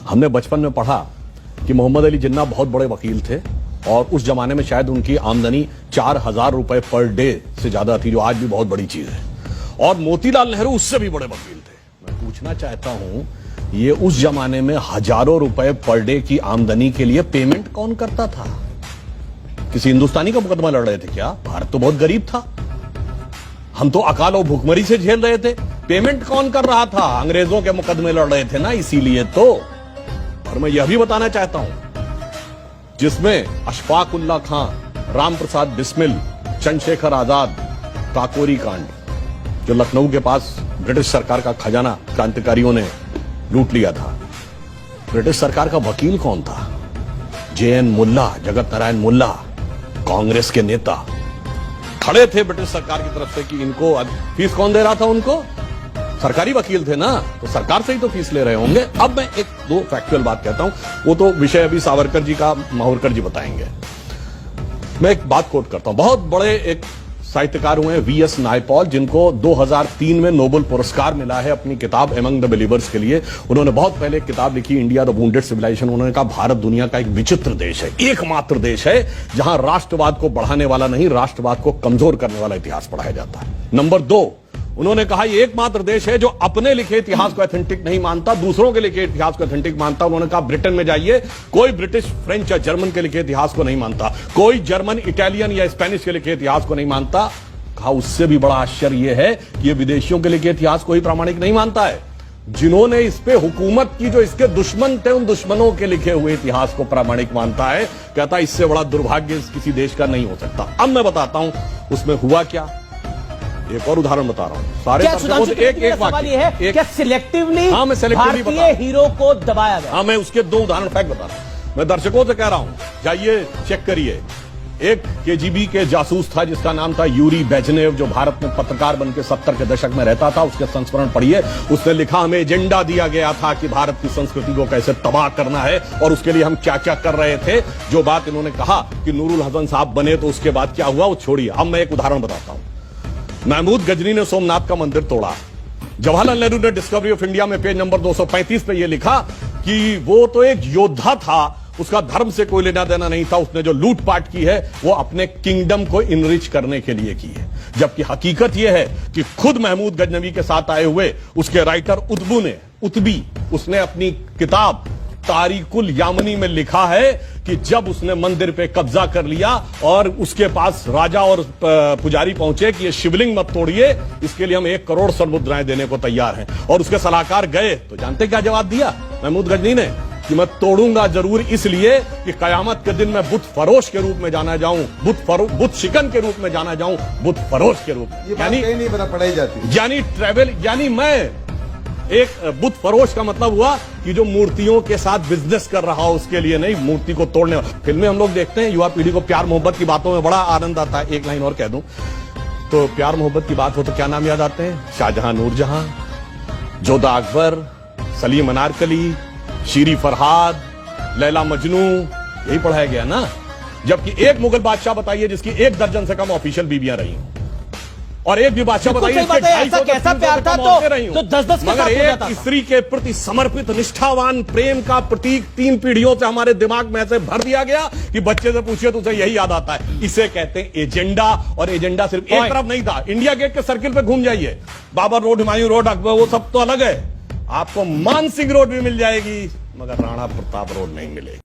हमने बचपन में पढ़ा कि मोहम्मद अली जिन्ना बहुत बड़े वकील थे और उस जमाने में शायद उनकी आमदनी 4,000 रुपए पर डे से ज्यादा थी, जो आज भी बहुत बड़ी चीज है। और मोतीलाल नेहरू उससे भी बड़े वकील थे। मैं पूछना चाहता हूं, ये उस जमाने में हजारों रुपए पर डे की आमदनी के लिए पेमेंट कौन करता था? किसी हिंदुस्तानी का मुकदमा लड़ रहे थे क्या? भारत तो बहुत गरीब था, हम तो अकाल और भुखमरी से झेल रहे थे। पेमेंट कौन कर रहा था? अंग्रेजों के मुकदमे लड़ रहे थे ना, इसीलिए तो। और मैं यह भी बताना चाहता हूं, जिसमें अशफाक उल्ला खां, राम प्रसाद बिस्मिल, चंद्रशेखर आजाद, काकोरी कांड, जो लखनऊ के पास ब्रिटिश सरकार का खजाना क्रांतिकारियों ने लूट लिया था, ब्रिटिश सरकार का वकील कौन था? JN मुल्ला, जगत नारायण मुल्ला, कांग्रेस के नेता खड़े थे ब्रिटिश सरकार की तरफ से कि इनको फीस कौन दे रहा था? उनको सरकारी वकील थे ना, तो सरकार से ही तो फीस ले रहे होंगे। अब मैं एक दो फैक्चुअल बात कहता हूं, वो तो विषय अभी सावरकर जी का माहुरकर जी बताएंगे। मैं एक बात कोट करता हूं, बहुत बड़े एक साहित्यकार हुए VS नायपॉल, जिनको 2003 में नोबेल पुरस्कार मिला है अपनी किताब एमंग द बिलीवर्स के लिए। उन्होंने बहुत पहले एक किताब लिखी, इंडिया द वुंडेड सिविलाइजेशन। उन्होंने कहा भारत दुनिया का एक विचित्र देश है, एकमात्र देश है जहां राष्ट्रवाद को बढ़ाने वाला नहीं, राष्ट्रवाद को कमजोर करने वाला इतिहास पढ़ाया जाता है। नंबर 2, उन्होंने कहा ये एकमात्र देश है जो अपने लिखे इतिहास को ऑथेंटिक नहीं मानता, दूसरों के लिखे इतिहास को ऑथेंटिक मानता। उन्होंने कहा ब्रिटेन में जाइए, कोई ब्रिटिश, फ्रेंच या जर्मन के लिखे इतिहास को नहीं मानता, कोई जर्मन, इटालियन या स्पेनिश के लिखे इतिहास को नहीं मानता। कहा उससे भी बड़ा आश्चर्य यह है कि ये विदेशियों के लिखे इतिहास को ही प्रामाणिक नहीं मानता है, जिन्होंने इस पे हुकूमत की, जो इसके दुश्मन थे, उन दुश्मनों के लिखे हुए इतिहास को प्रामाणिक मानता है। कहता इससे बड़ा दुर्भाग्य किसी देश का नहीं हो सकता। अब मैं बताता हूं उसमें हुआ क्या। एक और उदाहरण बता रहा हूं। सारे एक सवाल ये है, क्या सिलेक्टिवली भारतीय हीरो को दबाया गया? हाँ, मैं उसके 2 उदाहरण फैक्ट बता रहा हूं। मैं दर्शकों से कह रहा हूं, जाइए चेक करिए। एक KGB के जासूस था जिसका नाम था यूरी बेजनेव, जो भारत में पत्रकार बनकर 70 के दशक में रहता था। उसके संस्मरण पढ़िए। उसने लिखा, हमें एजेंडा दिया गया था कि भारत की संस्कृति को कैसे तबाह करना है और उसके लिए हम क्या क्या कर रहे थे। जो बात इन्होंने कहा कि नूरुल हसन साहब बने तो उसके बाद क्या हुआ, वो छोड़िए। अब मैं एक उदाहरण बताता हूं। महमूद गजनी ने सोमनाथ का मंदिर तोड़ा। जवाहरलाल नेहरू ने डिस्कवरी ऑफ इंडिया में पेज नंबर 235 पे यह लिखा कि वो तो एक योद्धा था, उसका धर्म से कोई लेना देना नहीं था, उसने जो लूटपाट की है वो अपने किंगडम को इनरिच करने के लिए की है। जबकि हकीकत यह है कि खुद महमूद गजनवी के साथ आए हुए उसके राइटर उत्बी उसने अपनी किताब तारिकुल यामनी में लिखा है कि जब उसने मंदिर पे कब्जा कर लिया और उसके पास राजा और पुजारी पहुंचे कि ये शिवलिंग मत तोड़िए, इसके लिए हम 1 करोड़ स्वर्ण मुद्राएं देने को तैयार हैं, और उसके सलाहकार गए तो जानते क्या जवाब दिया महमूद गजनी ने? कि मैं तोड़ूंगा जरूर, इसलिए कि कयामत के दिन मैं बुत फरोश के रूप में जाना जाऊं, बुत शिकन के रूप में जाना जाऊं, बुत फरोश के रूप में। यानी नहीं पता पढ़ाई जाती, यानी ट्रेवल, यानी मैं एक बुत फरोश का मतलब हुआ कि जो मूर्तियों के साथ बिजनेस कर रहा हो, उसके लिए नहीं, मूर्ति को तोड़ने। फिल्में हम लोग देखते हैं, युवा पीढ़ी को प्यार मोहब्बत की बातों में बड़ा आनंद आता है। एक लाइन और कह दूं तो, प्यार मोहब्बत की बात हो तो क्या नाम याद आते हैं? शाहजहां, नूरजहां, जोधा अकबर, सलीम अनारकली, शीरी फरहाद, लैला मजनू, यही पढ़ाया गया ना। जबकि एक मुगल बादशाह बताइए जिसकी 1 दर्जन से कम ऑफिशियल बीवियां रही, और एक भी बादशाह बताइए कैसा प्यार था तो 10-10 मगर एक स्त्री के प्रति समर्पित निष्ठावान प्रेम का प्रतीक 3 पीढ़ियों से हमारे दिमाग में ऐसे भर दिया गया कि बच्चे से पूछिए तो उसे यही याद आता है। इसे कहते हैं एजेंडा। और एजेंडा सिर्फ एक तरफ नहीं था। इंडिया गेट के सर्किल पे घूम जाइए, बाबर रोड, हुमायूं रोड, अकबर, वो सब तो अलग है। आपको मानसिंह रोड भी मिल जाएगी, मगर राणा प्रताप रोड नहीं मिलेगी।